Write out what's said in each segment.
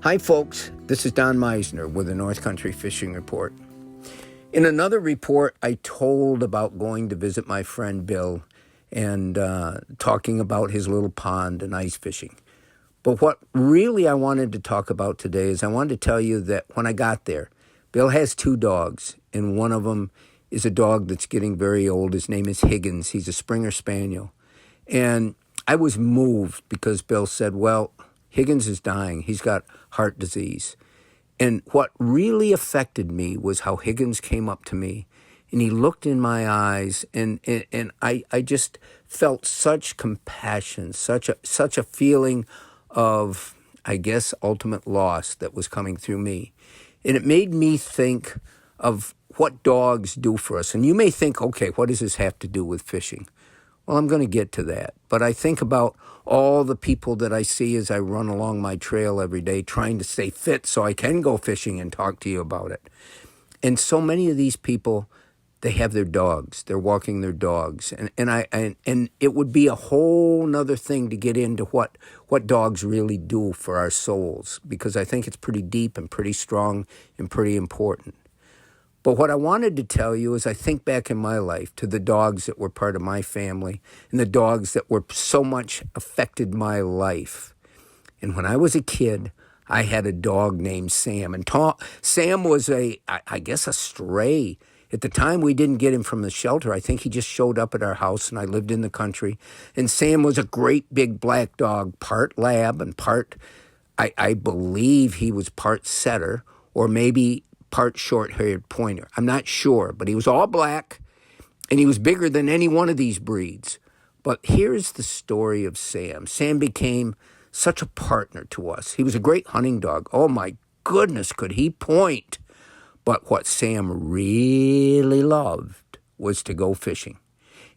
Hi folks, this is Don Meisner with the North Country Fishing Report. In another report, I told about going to visit my friend Bill and talking about his little pond and ice fishing. But what really I wanted to talk about today is I wanted to tell you that when I got there, Bill has two dogs, and one of them is a dog that's getting very old. His name is Higgins. He's a Springer Spaniel. And I was moved because Bill said, well, Higgins is dying. He's got heart disease. And what really affected me was how Higgins came up to me and he looked in my eyes and I just felt such compassion, such a feeling of, I guess, ultimate loss that was coming through me. And it made me think of what dogs do for us. And you may think, okay, what does this have to do with fishing? Well, I'm going to get to that. But I think about all the people that I see as I run along my trail every day trying to stay fit so I can go fishing and talk to you about it. And so many of these people, they have their dogs. They're walking their dogs. And it would be a whole nother thing to get into what dogs really do for our souls, because I think it's pretty deep and pretty strong and pretty important. But what I wanted to tell you is I think back in my life to the dogs that were part of my family and the dogs that were so much affected my life. And when I was a kid, I had a dog named Sam. And Sam was I guess a stray. At the time, we didn't get him from the shelter. I think he just showed up at our house, and I lived in the country. And Sam was a great big black dog, part lab and part, I believe he was part setter, or maybe part short-haired pointer. I'm not sure, but he was all black, and he was bigger than any one of these breeds. But here's the story of Sam. Sam became such a partner to us. He was a great hunting dog. Oh, my goodness, could he point? But what Sam really loved was to go fishing.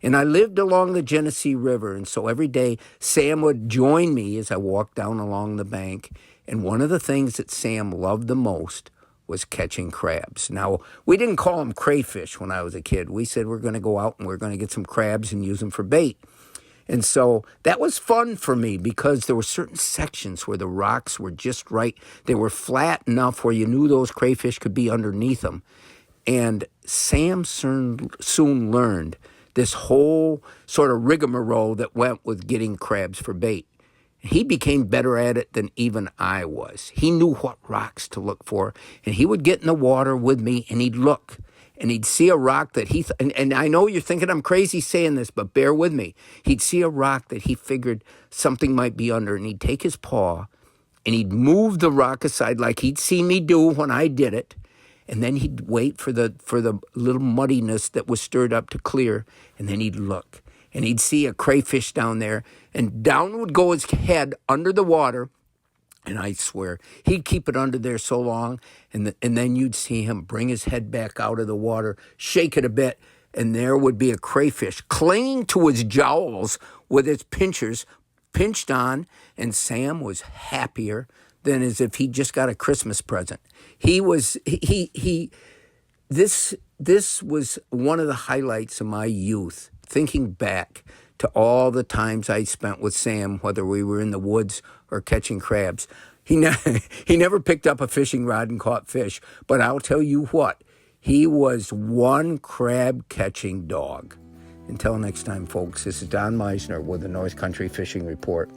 And I lived along the Genesee River, and so every day Sam would join me as I walked down along the bank. And one of the things that Sam loved the most was catching crabs. Now, we didn't call them crayfish when I was a kid. We said we're going to go out and we're going to get some crabs and use them for bait. And so that was fun for me because there were certain sections where the rocks were just right. They were flat enough where you knew those crayfish could be underneath them. And Sam soon learned this whole sort of rigmarole that went with getting crabs for bait. He became better at it than even I was. He knew what rocks to look for, and he would get in the water with me, and he'd look, and he'd see a rock that and I know you're thinking I'm crazy saying this, but bear with me. He'd see a rock that he figured something might be under, and he'd take his paw, and he'd move the rock aside like he'd see me do when I did it, and then he'd wait for the little muddiness that was stirred up to clear, and then he'd look. And he'd see a crayfish down there, and down would go his head under the water, and I swear, he'd keep it under there so long, and then you'd see him bring his head back out of the water, shake it a bit, and there would be a crayfish clinging to his jowls with its pinchers pinched on, and Sam was happier than as if he just got a Christmas present. This was one of the highlights of my youth, thinking back to all the times I spent with Sam, whether we were in the woods or catching crabs. He never picked up a fishing rod and caught fish, but I'll tell you what, he was one crab-catching dog. Until next time, folks, this is Don Meisner with the North Country Fishing Report.